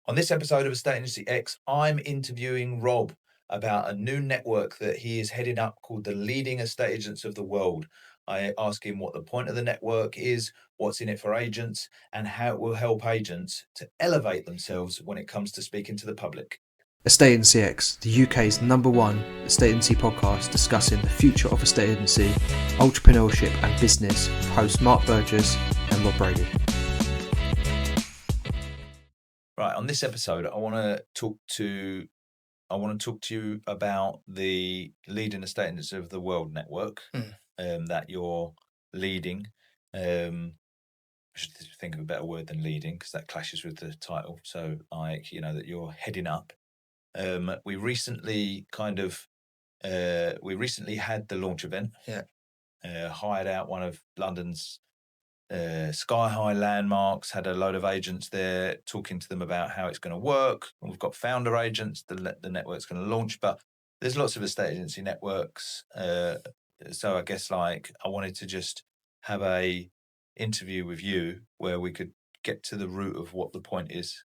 On this episode of Estate Agency X, I'm interviewing Rob about a new network that he is heading up called the Leading Estate Agents of the World. I ask him what the point of the network is, what's in it for agents, and how it will help agents to elevate themselves when it comes to speaking to the public. Estate Agency X, the UK's #1 estate agency podcast discussing the future of estate agency, entrepreneurship and business with hosts Mark Burgess and Rob Brady. Right, on this episode, I want to talk to you about the Leading Estate Agents of the World network that you're leading. I should think of a better word than leading because that clashes with the title. So, that you're heading up. We recently had the launch event. Hired out one of London's sky high landmarks, had a load of agents there talking to them about how it's going to work. And we've got founder agents, the network's going to launch, but there's lots of estate agency networks. So I guess I wanted to just have a interview with you where we could get to the root of what the point is,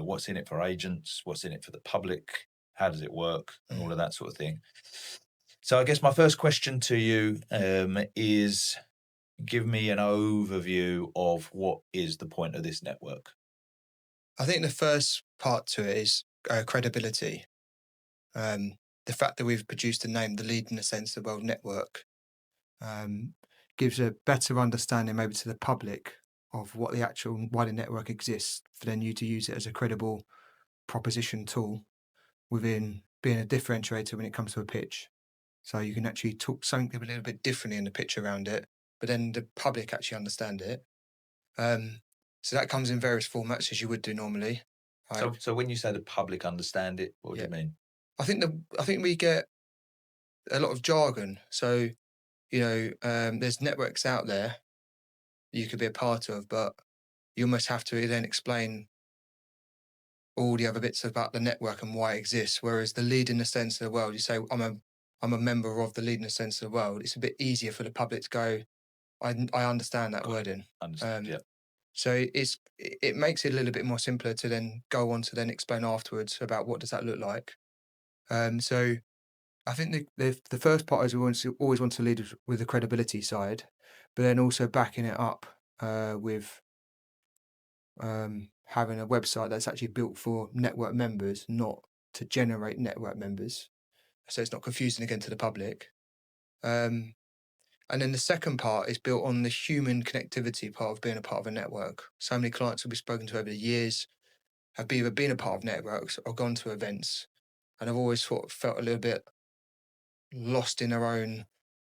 what's in it for agents, what's in it for the public, how does it work, and all of that sort of thing. So I guess my first question to you is, give me an overview of what is the point of this network. I think the first part to it is credibility. The fact that we've produced a name, the Leading Estate Agents of the World network, gives a better understanding maybe to the public of what the actual wider network exists, for then you to use it as a credible proposition tool within being a differentiator when it comes to a pitch. So you can actually talk something a little bit differently in the pitch around it, but then the public actually understand it. So that comes in various formats as you would do normally. Right? So when you say the public understand it, what do you mean? I think we get a lot of jargon. So, there's networks out there you could be a part of, but you almost have to then explain all the other bits about the network and why it exists. Whereas the Leading Estate Agents of the World, you say, I'm a member of the Leading Estate Agents of the World. It's a bit easier for the public to go, I understand that wording. Yeah. So it makes it a little bit more simpler to then go on to then explain afterwards about what does that look like. So I think the first part is we always want to lead with the credibility side, but then also backing it up with having a website that's actually built for network members, not to generate network members. So it's not confusing again to the public. And then the second part is built on the human connectivity part of being a part of a network. So many clients we've spoken to over the years have either been a part of networks or gone to events, and have always felt a little bit lost in their own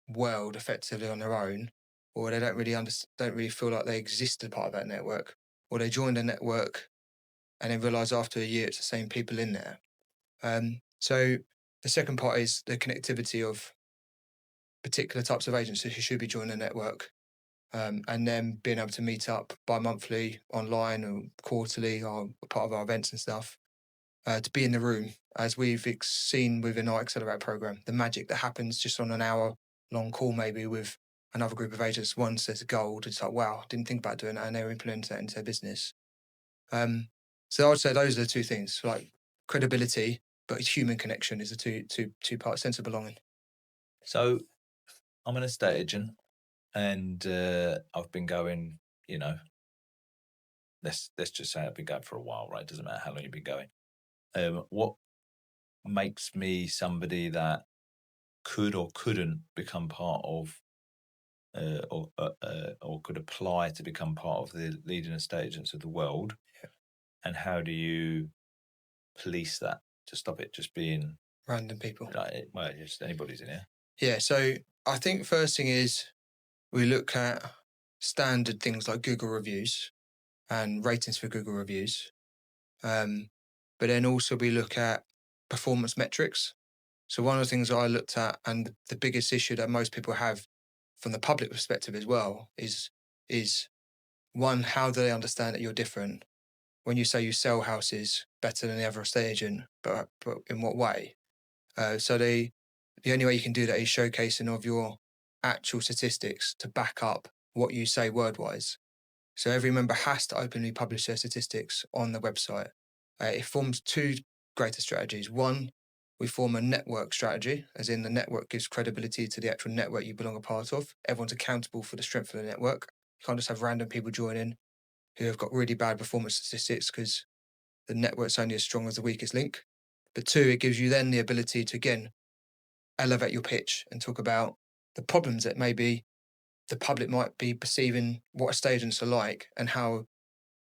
world, effectively on their own, or they don't really feel like they exist as part of that network, or they joined a network and then realise after a year it's the same people in there. So the second part is the connectivity of particular types of agents who should be joining a network, and then being able to meet up bi-monthly, online, or quarterly, or part of our events and stuff, to be in the room, as we've seen within our Accelerate program, the magic that happens just on an hour-long call, maybe with another group of agents. One says gold, it's like, wow, didn't think about doing that, and they're implementing that into their business. So I would say those are the two things, like credibility, but human connection is the two parts, sense of belonging. So I'm an estate agent, and I've been going, let's just say I've been going for a while, right? Doesn't matter how long you've been going. What makes me somebody that could or couldn't become part of, or could apply to become part of the Leading Estate Agents of the World? Yeah. And how do you police that to stop it just being random people? Just anybody's in here. Yeah, so I think first thing is we look at standard things like Google reviews and ratings for Google reviews. But then also we look at performance metrics. So one of the things I looked at, and the biggest issue that most people have from the public perspective as well, is one, how do they understand that you're different? When you say you sell houses better than the other estate agent, but in what way? So the only way you can do that is showcasing of your actual statistics to back up what you say word-wise. So every member has to openly publish their statistics on the website. It forms two greater strategies. One, we form a network strategy, as in the network gives credibility to the actual network you belong a part of. Everyone's accountable for the strength of the network. You can't just have random people join in who have got really bad performance statistics because the network's only as strong as the weakest link. But two, it gives you then the ability to, again, elevate your pitch and talk about the problems that maybe the public might be perceiving what estate agents are like, and how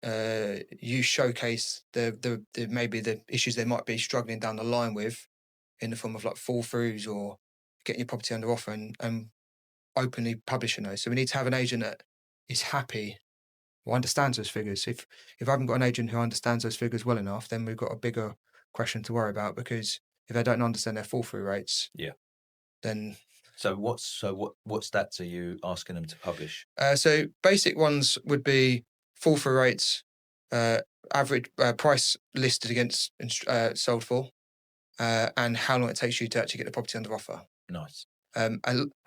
you showcase the maybe the issues they might be struggling down the line with, in the form of like fall throughs or getting your property under offer, and openly publishing those. So we need to have an agent that is happy or understands those figures. If I haven't got an agent who understands those figures well enough, then we've got a bigger question to worry about, because if they don't understand their fall through rates, Yeah. then So what stats are you asking them to publish? so basic ones would be fall through rates, average price listed against sold for, and how long it takes you to actually get the property under offer. Nice.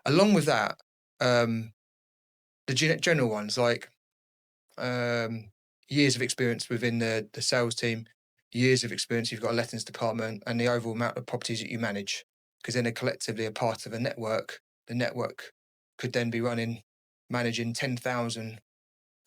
Along with that, the general ones like years of experience within the sales team, years of experience you've got a lettings department, and the overall amount of properties that you manage, because then they're collectively a part of a network. The network could then be managing 10,000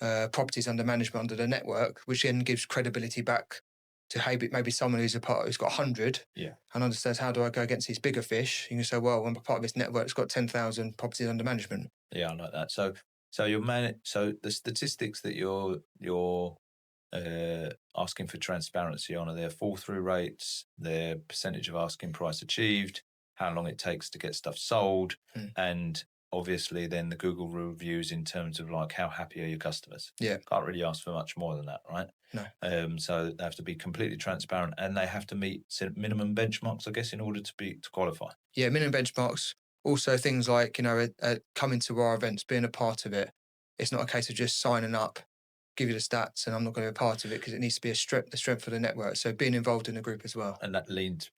properties under management under the network, which then gives credibility back to maybe someone who's got 100, and understands, how do I go against these bigger fish? You can say, well, I'm part of this network that's got 10,000 properties under management. Yeah, I like that. So so the statistics that you're asking for transparency on are their fall through rates, their percentage of asking price achieved, how long it takes to get stuff sold, and obviously then the Google reviews in terms of like how happy are your customers. Yeah. Can't really ask for much more than that, right? No. So they have to be completely transparent, and they have to meet minimum benchmarks, I guess, in order to qualify. Yeah, minimum benchmarks. Also things like, coming to our events, being a part of it. It's not a case of just signing up, give you the stats, and I'm not going to be a part of it, because it needs to be the strength of the network. So being involved in the group as well. And that leads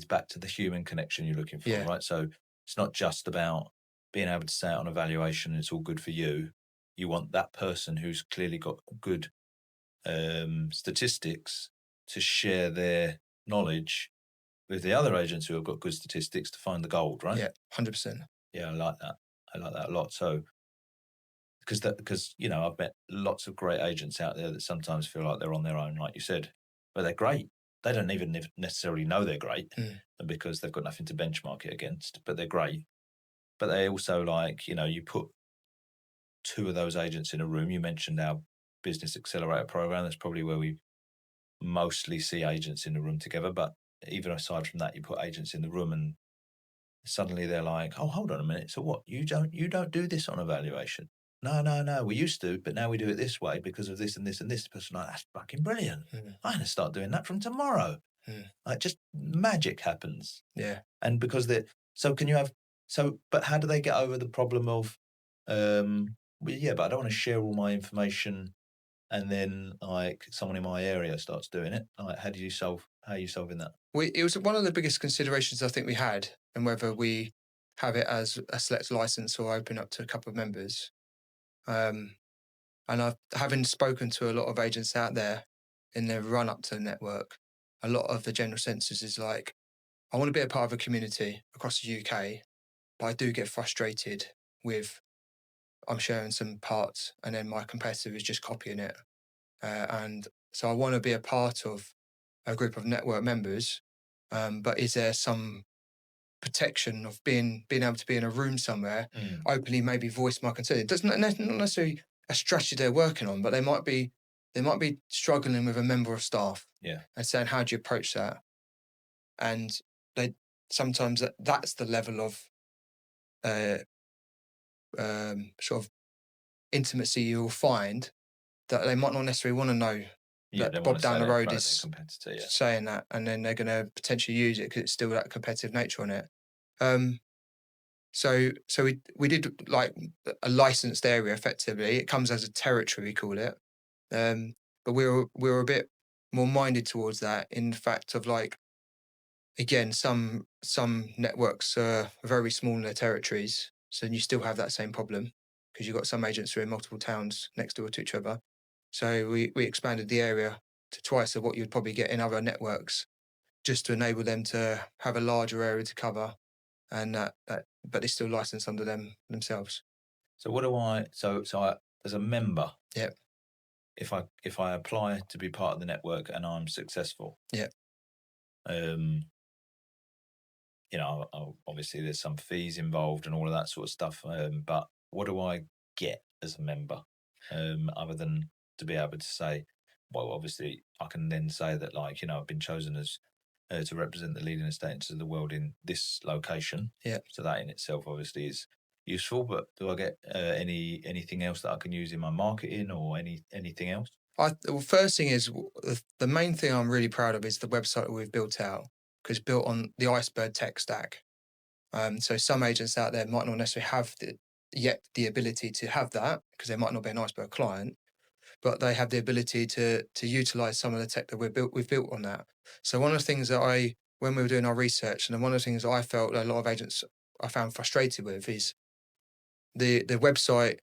back to the human connection you're looking for, right? So it's not just about being able to say it on evaluation, it's all good for you. You want that person who's clearly got good statistics to share their knowledge with the other agents who have got good statistics to find the gold, right? Yeah, 100%. Yeah, I like that. I like that a lot. So because I've met lots of great agents out there that sometimes feel like they're on their own, like you said, but they're great. They don't even necessarily know they're great, because they've got nothing to benchmark it against, but they're great. But they also, like, you put two of those agents in a room. You mentioned our business accelerator program. That's probably where we mostly see agents in the room together. But even aside from that, you put agents in the room and suddenly they're like, oh, hold on a minute. So what? You don't do this on evaluation? No. We used to, but now we do it this way because of this and this and this. The person like, that's fucking brilliant. I'm going to start doing that from tomorrow. Like, just magic happens. Yeah. And because but how do they get over the problem of, but I don't want to share all my information and then like someone in my area starts doing it. Like, how are you solving that? It was one of the biggest considerations I think we had, and whether we have it as a select license or open up to a couple of members. And having spoken to a lot of agents out there in the run up to the network, a lot of the general census is like, I want to be a part of a community across the UK, but I do get frustrated with, I'm sharing some parts and then my competitor is just copying it. And so I want to be a part of a group of network members, but is there some protection of being able to be in a room somewhere, openly maybe voice my concern? It doesn't not necessarily a strategy they're working on, but they might be struggling with a member of staff, and saying, how do you approach that? And they sometimes that's the level of sort of intimacy you'll find, that they might not necessarily want to know that Bob down the road is saying that, and then they're going to potentially use it because it's still that competitive nature on it. So we did like a licensed area effectively. It comes as a territory, we call it. But we were a bit more minded towards that, in the fact of, like, again, some networks are very small in their territories, so you still have that same problem because you've got some agents who are in multiple towns next door to each other. So we expanded the area to twice of what you'd probably get in other networks, just to enable them to have a larger area to cover, and but they still license under themselves. So what do I? As a member, Yep. if I apply to be part of the network and I'm successful, Yep. You know, obviously there's some fees involved and all of that sort of stuff. But what do I get as a member, other than to be able to say, well, obviously I can then say that, like, you know, I've been chosen as to represent the leading estate agents of the world in this location. Yeah. So that in itself obviously is useful. But do I get anything else that I can use in my marketing or anything else? Well, first thing is the main thing I'm really proud of is the website that we've built out, because built on the Iceberg tech stack. So some agents out there might not necessarily have yet the ability to have that, because they might not be an Iceberg client, but they have the ability to utilize some of the tech that we've built on that. So one of the things that when we were doing our research, and one of the things I felt a lot of agents I found frustrated with is the website.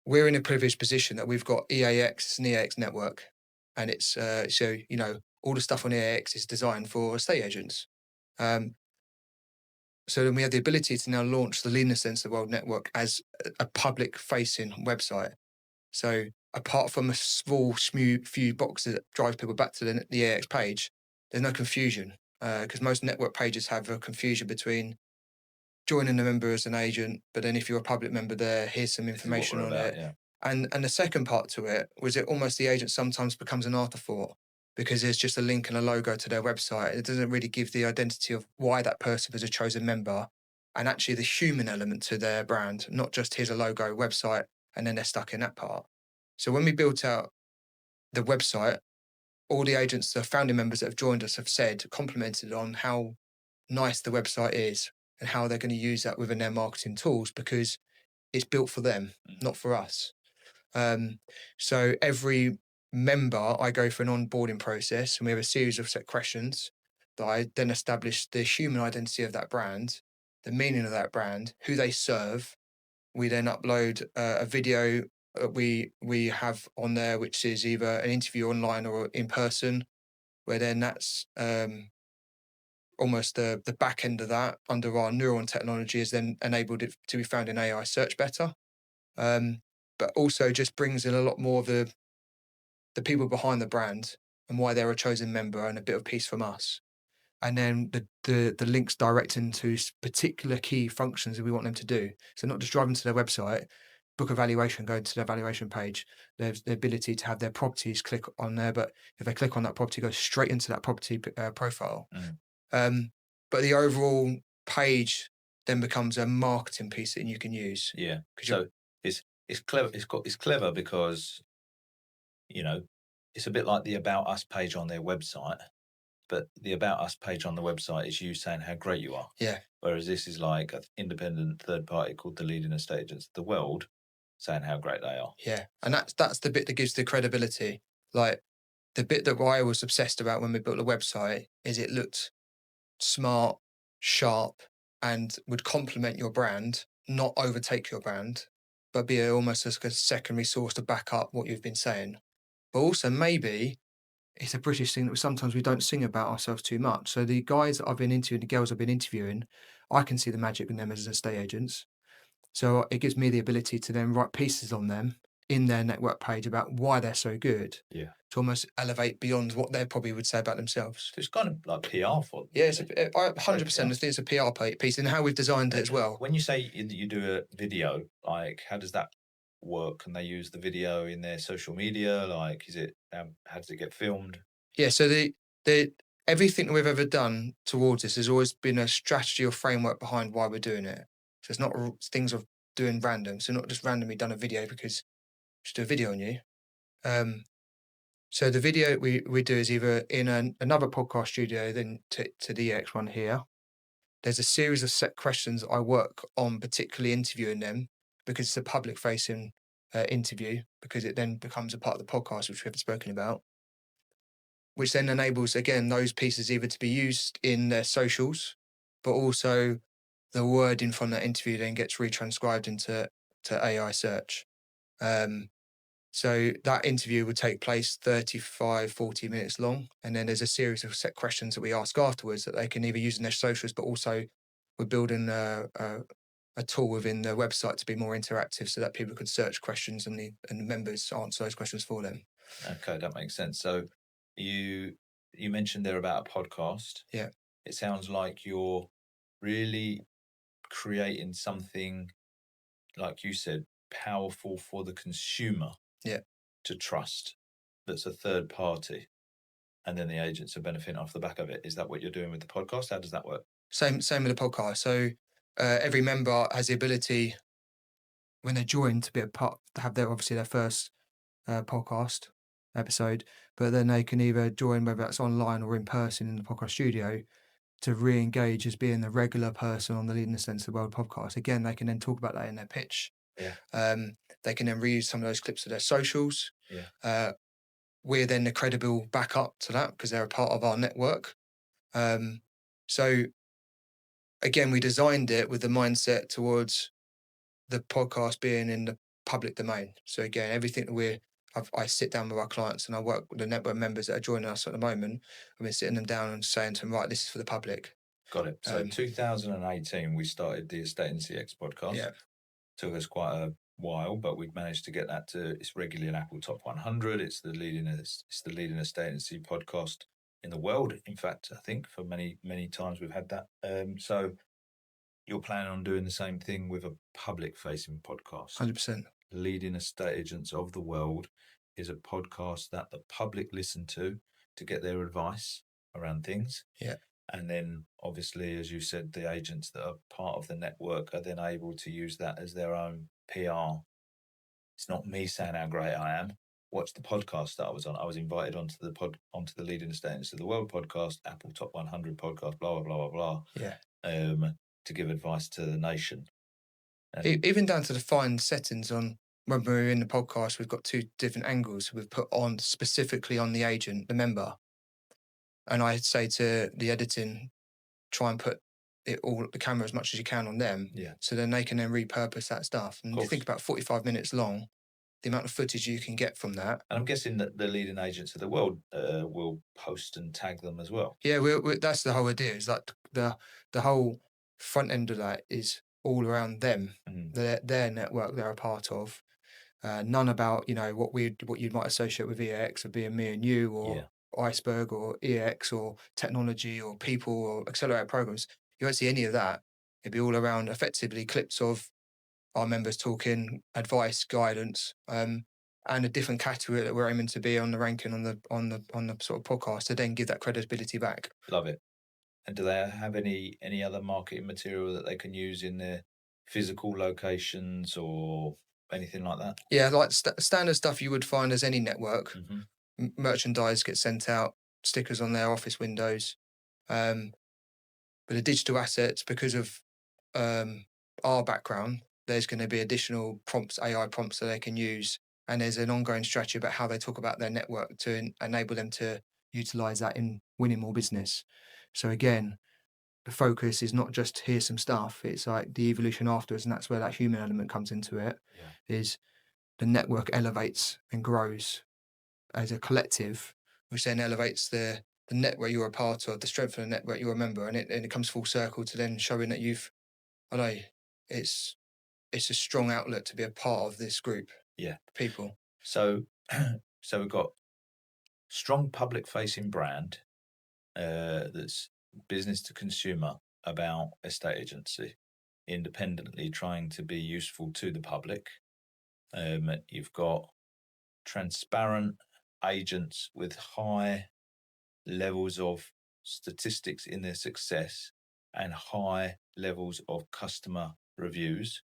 We're in a privileged position that we've got EAX and EAX network, and it's so all the stuff on EAX is designed for estate agents. So then we have the ability to now launch the Leading Estate Agents of the World network as a public-facing website. So apart from a small few boxes that drive people back to the EAX page, there's no confusion, because most network pages have a confusion between joining a member as an agent, but then if you're a public member there, here's some information on it. Yeah. And the second part to it was it almost the agent sometimes becomes an afterthought, because there's just a link and a logo to their website. It doesn't really give the identity of why that person was a chosen member, and actually the human element to their brand, not just here's a logo, website, and then they're stuck in that part. So when we built out the website, all the agents, the founding members that have joined us have said, complimented on how nice the website is and how they're going to use that within their marketing tools, because it's built for them, not for us. So every member, I go for an onboarding process, and we have a series of set questions that I then establish the human identity of that brand, the meaning of that brand, who they serve. We then upload a video we have on there, which is either an interview online or in person, where then that's almost the back end of that under our neuron technology has then enabled it to be found in AI search better. But also just brings in a lot more of the people behind the brand and why they're a chosen member, and a bit of piece from us. And then the links direct into particular key functions that we want them to do. So not just drive them to their website, book a valuation, go to their valuation page. There's the ability to have their properties click on there, but if they click on that property, go straight into that property profile. But the overall page then becomes a marketing piece that you can use. Yeah. So it's clever. It's clever because, you know, it's a bit like the About Us page on their website, but the About Us page on the website is you saying how great you are. Yeah. Whereas this is like an independent third party called the Leading Estate Agents of the World saying how great they are. Yeah. And that's the bit that gives the credibility. Like the bit that I was obsessed about when we built the website is it looked smart, sharp, and would complement your brand, not overtake your brand, but be almost as a secondary source to back up what you've been saying. But also maybe it's a British thing that sometimes we don't sing about ourselves too much. So the guys that I've been interviewing, the girls I've been interviewing, I can see the magic in them as estate agents. So it gives me the ability to then write pieces on them in their network page about why they're so good. Yeah. To almost elevate beyond what they probably would say about themselves. So it's kind of like PR for them. Yeah, it's 100%. I think it's a PR piece, and how we've designed it as well. When you say you do a video, like, how does that work? Can they use the video in their social media? Like, is it how does it get filmed? Yeah, so the everything that we've ever done towards this has always been a strategy or framework behind why we're doing it. So it's not things of doing random. So not just randomly done a video because just do a video on you. So the video we do is either in another podcast studio than to the EX one here. There's a series of set questions I work on, particularly interviewing them, because it's a public-facing interview, because it then becomes a part of the podcast, which we haven't spoken about, which then enables, again, those pieces either to be used in their socials, but also the wording from that interview then gets retranscribed into AI search. So that interview would take place 35, 40 minutes long. And then there's a series of set questions that we ask afterwards that they can either use in their socials, but also we're building a tool within the website to be more interactive so that people could search questions and the members answer those questions for them. Okay, that makes sense. So you mentioned there about a podcast. Yeah. It sounds like you're really creating something, like you said, powerful for the consumer. Yeah. To trust. That's a third party, and then the agents are benefiting off the back of it. Is that what you're doing with the podcast? How does that work? Same with the podcast. So every member has the ability when they join to be a part, to have their obviously their first podcast episode, but then they can either join whether that's online or in person in the podcast studio to re-engage as being the regular person on the Leading the Sense of the World podcast. Again, they can then talk about that in their pitch. Yeah. They can then reuse some of those clips of their socials. Yeah. We're then the credible backup to that because they're a part of our network. So again, we designed it with the mindset towards the podcast being in the public domain. So again, everything that I sit down with our clients and I work with the network members that are joining us at the moment. I've been sitting them down and saying to them, right, this is for the public. Got it. So 2018, we started the Estate and CX podcast. Yeah. Took us quite a while, but we've managed to get that to, it's regularly an Apple Top 100. It's the leading estate agency podcast in the world. In fact, I think for many, many times we've had that. So you're planning on doing the same thing with a public-facing podcast. 100%. Leading Estate Agents of the World is a podcast that the public listen to get their advice around things. Yeah. And then, obviously, as you said, the agents that are part of the network are then able to use that as their own PR. It's not me saying how great I am. Watch the podcast that I was on. I was invited onto the Leading Estate Agents of the World podcast, Apple Top 100 podcast, blah, blah, blah, blah, blah. Yeah. To give advice to the nation. Even down to the fine settings on when we're in the podcast, we've got two different angles we've put on specifically on the agent, the member. And I say to the editing, try and put the camera as much as you can on them. Yeah. So then they can then repurpose that stuff. And you think about 45 minutes long, the amount of footage you can get from that. And I'm guessing that the leading agents of the world will post and tag them as well. Yeah, that's the whole idea. Is like the whole front end of that is all around them, their network they're a part of. None about what you might associate with EX of being me and you, or Iceberg, or EX, or technology, or people, or accelerator programs. You won't see any of that. It'd be all around effectively clips of our members talking, advice, guidance, and a different category that we're aiming to be on the ranking on the sort of podcast to then give that credibility back. Love it. And do they have any other marketing material that they can use in their physical locations or anything like that? Yeah, like standard stuff you would find as any network. Mm-hmm. Merchandise gets sent out, stickers on their office windows. But the digital assets, because of our background, there's going to be additional prompts, AI prompts that they can use. And there's an ongoing strategy about how they talk about their network to enable them to utilize that in winning more business. So again, the focus is not just here's some stuff, it's like the evolution afterwards, and that's where that human element comes into it. Is the network elevates and grows as a collective, which then elevates the network you're a part of, the strength of the network you're a member, and it comes full circle to then showing that it's a strong outlet to be a part of this group. Yeah. People. So we've got strong public facing brand that's business to consumer about estate agency, independently trying to be useful to the public. You've got transparent agents with high levels of statistics in their success and high levels of customer reviews.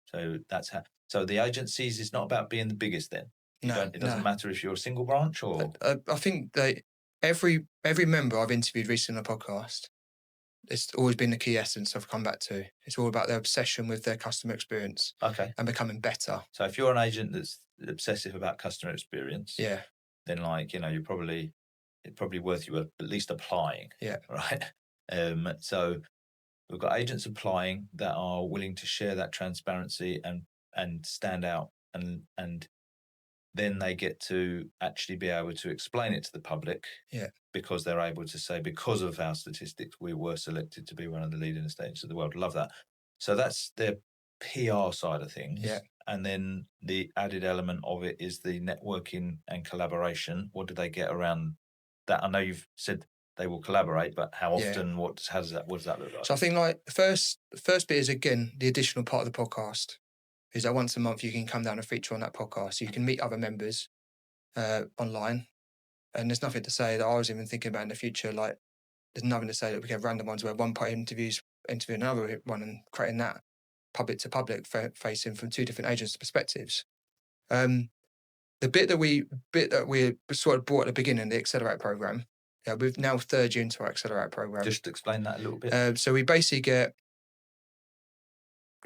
So that's how. So the agencies is not about being the biggest. Then it doesn't matter if you're a single branch or. I think that every member I've interviewed recently on the podcast, it's always been the key essence I've come back to. It's all about their obsession with their customer experience. Okay. And becoming better. So if you're an agent that's obsessive about customer experience, then it's probably worth you at least applying. Yeah. Right. So we've got agents applying that are willing to share that transparency and stand out and then they get to actually be able to explain it to the public. Yeah. Because they're able to say, because of our statistics, we were selected to be one of the leading estate agents of the world. Love that. So that's their PR side of things. Yeah. And then the added element of it is the networking and collaboration. What do they get around that? I know you've said they will collaborate, but how often? What does that look like? So I think like the first bit is, again, the additional part of the podcast is that once a month you can come down and feature on that podcast. So you can meet other members online. And there's nothing to say that I was even thinking about in the future. Like, there's nothing to say that we have random ones where one party interviewing another one and creating that public to public facing from two different agents' perspectives. The bit that we sort of brought at the beginning, the Accelerate program. Yeah, we've now third year into our Accelerate program. Just explain that a little bit. So we basically get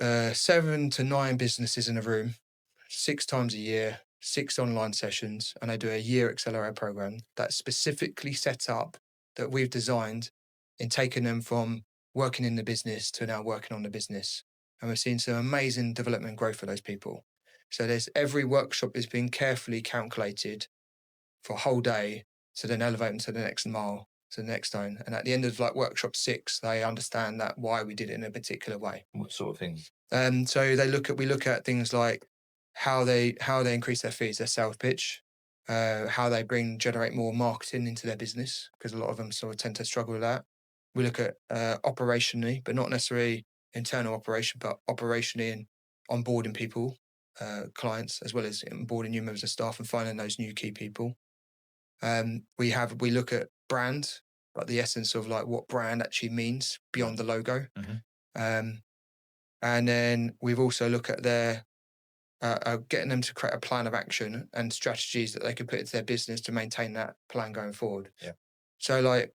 7 to 9 businesses in a room, 6 times a year, 6 online sessions, and they do a year Accelerate program that's specifically set up, that we've designed in taking them from working in the business to now working on the business. And we've seen some amazing development and growth for those people. So there's every workshop is being carefully calculated for a whole day to then elevate them to the next mile, to the next zone. And at the end of like workshop 6, they understand that why we did it in a particular way. What sort of things? So we look at things like how they increase their fees, their sales pitch, how they generate more marketing into their business, because a lot of them sort of tend to struggle with that. We look at operationally, but not necessarily internal operation, but operationally and onboarding people, clients, as well as onboarding new members of staff and finding those new key people. We look at brand, like the essence of like what brand actually means beyond the logo. And then we've also looked at their getting them to create a plan of action and strategies that they could put into their business to maintain that plan going forward. Yeah. So like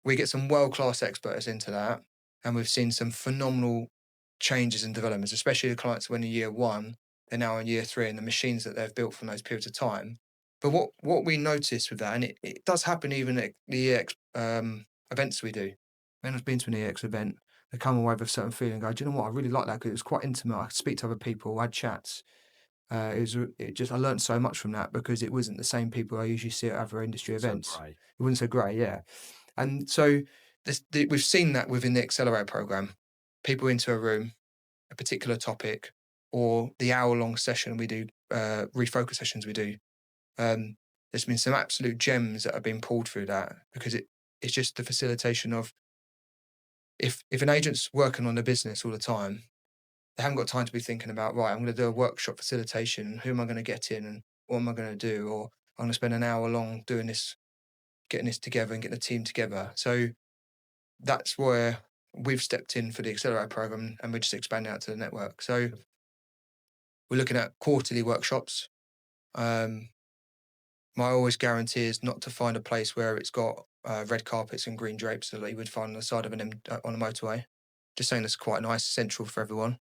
we get some world-class experts into that, and we've seen some phenomenal changes and developments, especially the clients when in year 1, they're now in year 3, and the machines that they've built from those periods of time. But what we noticed with that, and it does happen even at the EX events we do. When I've been to an EX event, they come away with a certain feeling, go, do you know what, I really like that because it was quite intimate. I could speak to other people, I had chats. I learned so much from that because it wasn't the same people I usually see at other industry events. So grey. It wasn't so grey, yeah. And so we've seen that within the Accelerate program. People into a room, a particular topic, or the hour-long session we do, refocus sessions we do. There's been some absolute gems that have been pulled through that, because it's just the facilitation of, if an agent's working on a business all the time, they haven't got time to be thinking about, right, I'm going to do a workshop facilitation. Who am I going to get in and what am I going to do? Or I'm going to spend an hour long doing this, getting this together and getting the team together. So that's where we've stepped in for the Accelerate program, and we're just expanding out to the network. So we're looking at quarterly workshops. My always guarantee is not to find a place where it's got red carpets and green drapes that you would find on the side of on a motorway. Just saying that's quite nice, central for everyone.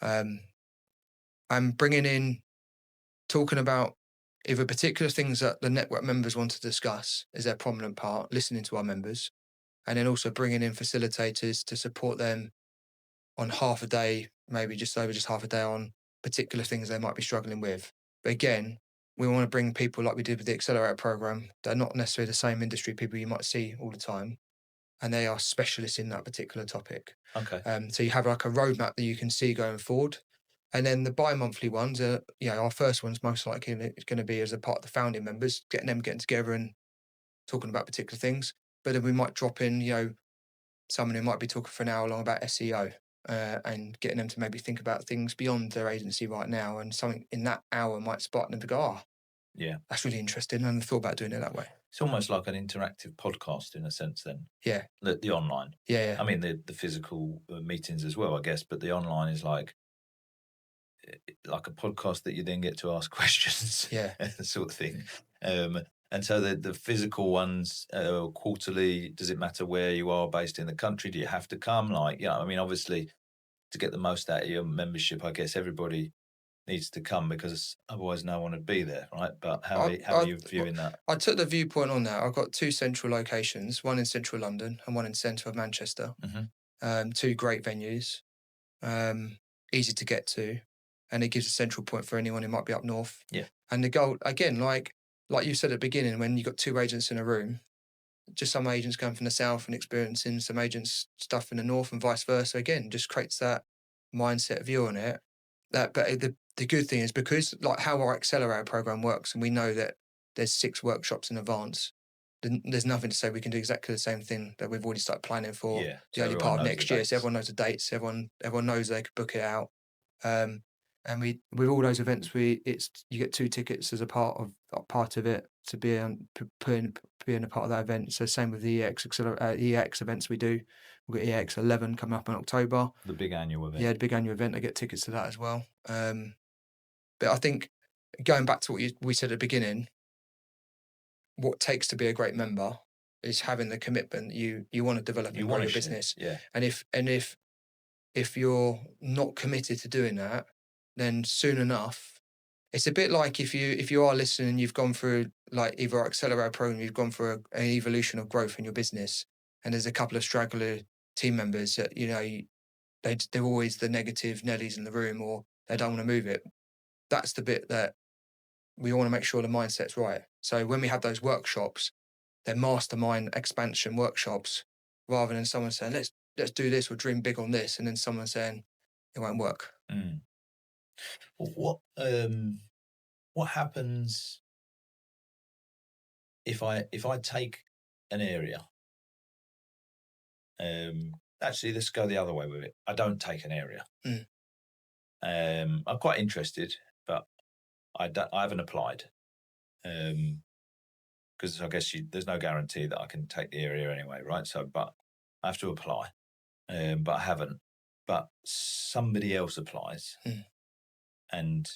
I'm bringing in, talking about either particular things that the network members want to discuss as their prominent part, listening to our members, and then also bringing in facilitators to support them on half a day, maybe just half a day, on particular things they might be struggling with. But again, we want to bring people like we did with the Accelerate program that are not necessarily the same industry people you might see all the time, and they are specialists in that particular topic. Okay. So you have like a roadmap that you can see going forward. And then the bi-monthly ones are, our first one's most likely going to be as a part of the founding members, getting together and talking about particular things. But then we might drop in, someone who might be talking for an hour long about SEO, and getting them to maybe think about things beyond their agency right now, and something in that hour might spark them to go, yeah, that's really interesting, and I thought about doing it that way. It's almost like an interactive podcast in a sense then. Yeah. The online. Yeah. I mean, the physical meetings as well, I guess, but the online is like a podcast that you then get to ask questions. Yeah. Sort of thing. And so the physical ones, quarterly, does it matter where you are based in the country? Do you have to come? I mean, obviously, to get the most out of your membership, I guess everybody needs to come, because otherwise no one would be there, right? But how are you viewing that? I took the viewpoint on that. I've got 2 central locations, one in central London and one in centre of Manchester. 2 great venues, easy to get to. and it gives a central point for anyone who might be up north. Yeah. And the goal, again, like you said at the beginning, when you got two agents in a room, just some agents going from the south and experiencing some agents stuff in the north and vice versa, again, just creates that mindset view on it. But the good thing is, because like how our accelerator program works, and we know that there's 6 workshops in advance, then there's nothing to say we can do exactly the same thing that we've already started planning for Yeah. the So early everyone part of knows the next year. dates. So everyone knows the dates. Everyone knows they could book it out. And we, with all those events, you get 2 tickets as a part of it to be being a part of that event. So same with the EX events we do. We've got EX 11 coming up in October. The big annual event. Yeah, the big annual event. I get tickets to that as well. But I think, going back to what we said at the beginning, what it takes to be a great member is having the commitment you want to develop and grow your business. Yeah. And if you're not committed to doing that, then soon enough, it's a bit like if you are listening and you've gone through like either our accelerator program, you've gone through an evolution of growth in your business, and there's a couple of straggler team members that they're always the negative Nellies in the room, or they don't want to move it. That's the bit that we want to make sure the mindset's right. So when we have those workshops, they're mastermind expansion workshops, rather than someone saying, let's do this or dream big on this, and then someone saying it won't work. Mm. What happens if I take an area? Actually, let's go the other way with it. I don't take an area. I'm quite interested, but I haven't applied. Because I guess there's no guarantee that I can take the area anyway, right? So, but I have to apply. But I haven't. But somebody else applies, and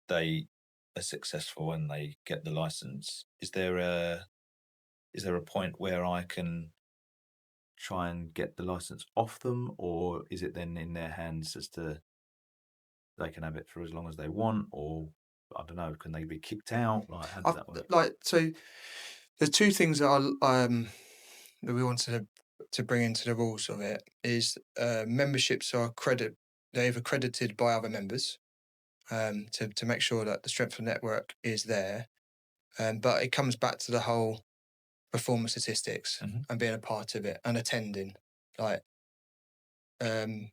they are successful and they get the license. Is there a point where I can try and get the license off them, or is it then in their hands as to they can have it for as long as they want, or I don't know, can they be kicked out? Like, how does that work? So there's 2 things that we wanted to bring into the rules of it is memberships are they're accredited by other members to make sure that the strength of the network is there. But it comes back to the whole performance statistics and being a part of it and attending. Like, I'm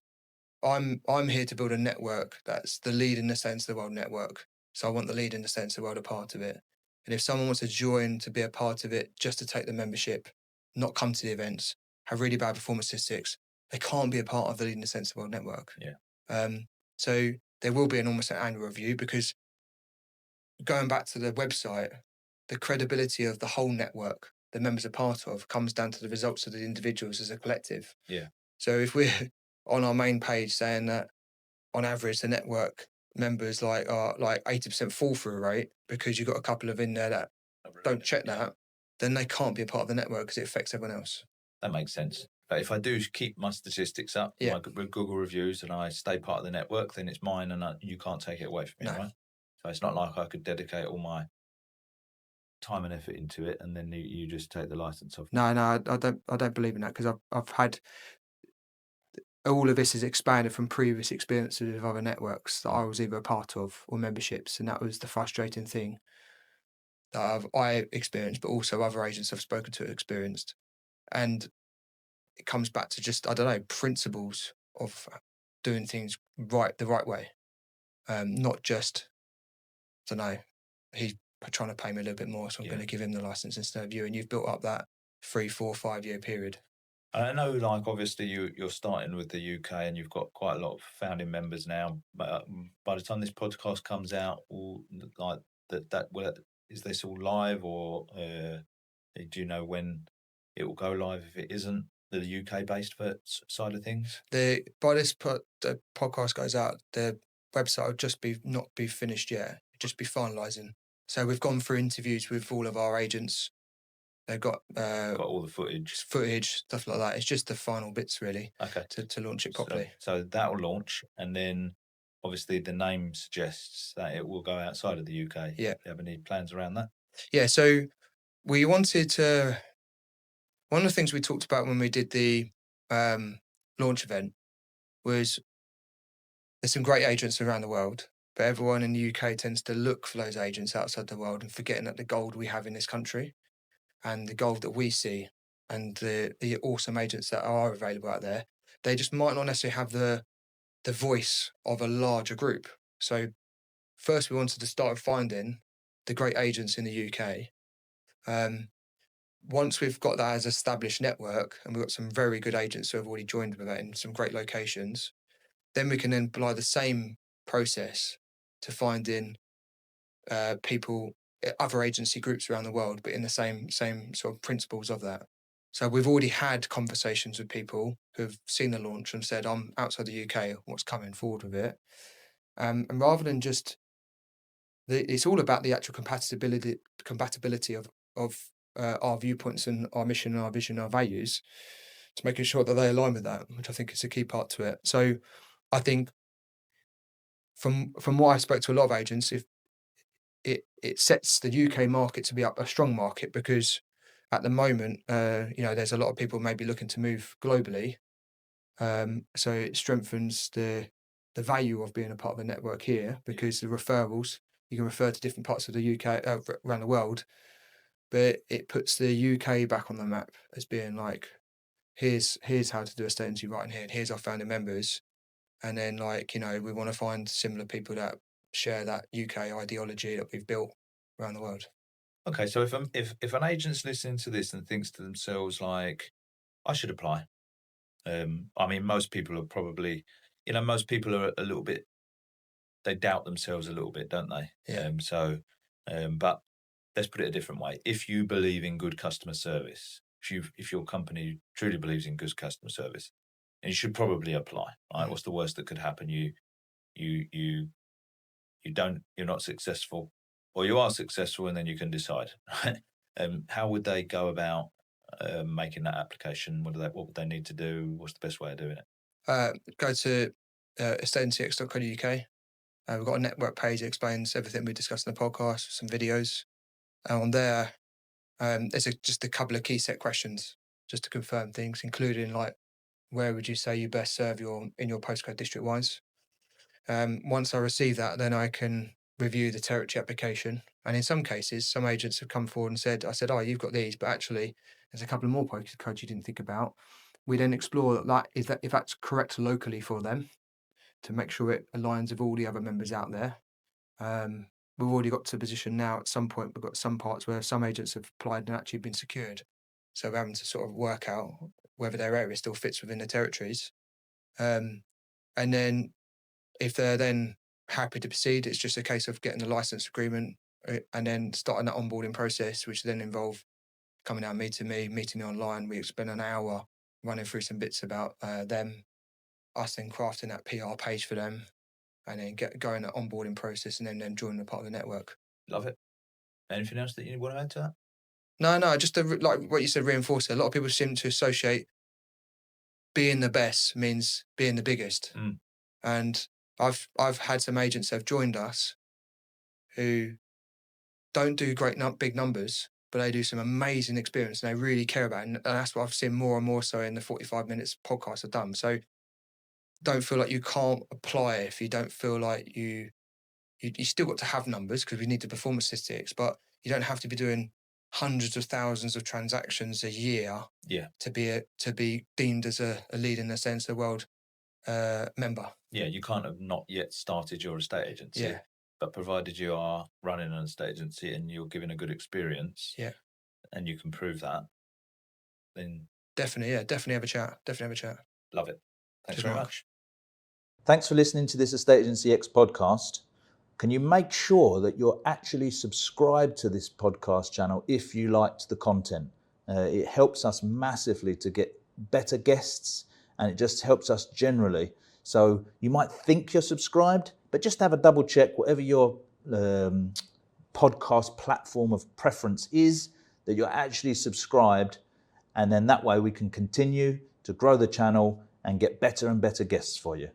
here to build a network that's the lead in the sense of the world network. So I want the lead in the sense of the world a part of it. And if someone wants to join to be a part of it, just to take the membership, not come to the events, have really bad performance statistics, they can't be a part of the lead in the sense of the world network. Yeah. So there will be almost an annual review, because going back to the website, the credibility of the whole network the members are part of comes down to the results of the individuals as a collective. Yeah. So if we're on our main page saying that on average the network members are 80% fall through rate, because you've got a couple of in there that don't check that, then they can't be a part of the network because it affects everyone else. That makes sense. But if I do keep my statistics up, my Google reviews, and I stay part of the network, then it's mine, and you can't take it away from me, right? So it's not like I could dedicate all my time and effort into it, and then you just take the license off. No, I don't believe in that, because I've had all of this is expanded from previous experiences with other networks that I was either a part of or memberships, and that was the frustrating thing that I experienced, but also other agents I've spoken to experienced. And it comes back to just, I don't know, principles of doing things the right way. Not just, I don't know, he's trying to pay me a little bit more, so I'm going to give him the license instead of you. And you've built up that 3, 4, 5 year period. I know, like, obviously you're starting with the UK and you've got quite a lot of founding members now. But by the time this podcast comes out, is this all live, or do you know when it will go live if it isn't the UK based side of things? By this the podcast goes out, the website will not be finished yet. It'll just be finalising. So we've gone through interviews with all of our agents. They've got all the footage, stuff like that. It's just the final bits, really, to launch it properly. So that will launch, and then obviously the name suggests that it will go outside of the UK. Yeah. Do you have any plans around that? Yeah, so we wanted to... One of the things we talked about when we did the launch event was there's some great agents around the world, but everyone in the UK tends to look for those agents outside the world and forgetting that the gold we have in this country and the gold that we see and the awesome agents that are available out there, they just might not necessarily have the voice of a larger group. So first we wanted to start finding the great agents in the UK. Once we've got that as established network and we've got some very good agents who have already joined with that in some great locations, then we can then apply the same process to finding people, other agency groups around the world, but in the same sort of principles of that. So we've already had conversations with people who've seen the launch and said, "I'm outside the UK. What's coming forward with it?" And rather than just it's all about the actual compatibility of our viewpoints and our mission and our vision, our values, to making sure that they align with that, which I think is a key part to it. So I think from what I spoke to a lot of agents, if it sets the UK market to be up a strong market, because at the moment, there's a lot of people maybe looking to move globally. So it strengthens the value of being a part of the network here, because the referrals, you can refer to different parts of the UK, around the world, but it puts the UK back on the map as being like, here's how to do a state agency right in here, and here's our founding members. And then we want to find similar people that share that UK ideology that we've built around the world. Okay, so if an agent's listening to this and thinks to themselves like, I should apply. I mean, most people are probably, most people are a little bit, they doubt themselves a little bit, don't they? Yeah. But let's put it a different way. If you believe in good customer service, if your company truly believes in good customer service, and you should probably apply, right? What's the worst that could happen? You're not successful, or you are successful, and then you can decide, right? How would they go about making that application? What would they need to do? What's the best way of doing it? Go to estateandcx.co.uk. We've got a network page that explains everything we discussed in the podcast, some videos. On there, there's just a couple of key set questions just to confirm things, including like, where would you say you best serve in your postcode district wise? Once I receive that, then I can review the territory application. And in some cases, some agents have come forward and said, "Oh, you've got these, but actually there's a couple of more postcodes you didn't think about." We then explore if that's correct locally for them, to make sure it aligns with all the other members out there. We've already got to a position now, at some point, we've got some parts where some agents have applied and actually been secured. So we're having to sort of work out whether their area still fits within the territories. And then if they're then happy to proceed, it's just a case of getting the license agreement and then starting that onboarding process, which then involve coming out, meeting me online. We spend an hour running through some bits about them, us then crafting that PR page for them, and then going that onboarding process, and then them joining the part of the network. Love it. Anything else that you want to add to that? No, just like what you said, reinforce it. A lot of people seem to associate being the best means being the biggest. And I've had some agents that have joined us who don't do great big numbers, but they do some amazing experience and they really care about it. And that's what I've seen more and more so in the 45 minutes podcast I've done. So don't feel like you can't apply if you don't feel like you still got to have numbers, because we need the performance statistics, but you don't have to be doing hundreds of thousands of transactions a year to be deemed as a lead in the sense of the world member. Yeah, you can't have not yet started your estate agency. Yeah. But provided you are running an estate agency and you're giving a good experience, and you can prove that, then definitely have a chat. Love it. Thanks very much. Thanks for listening to this Estate Agency X podcast. Can you make sure that you're actually subscribed to this podcast channel if you liked the content? It helps us massively to get better guests, and it just helps us generally. So you might think you're subscribed, but just have a double check, whatever your podcast platform of preference is, that you're actually subscribed. And then that way we can continue to grow the channel and get better and better guests for you.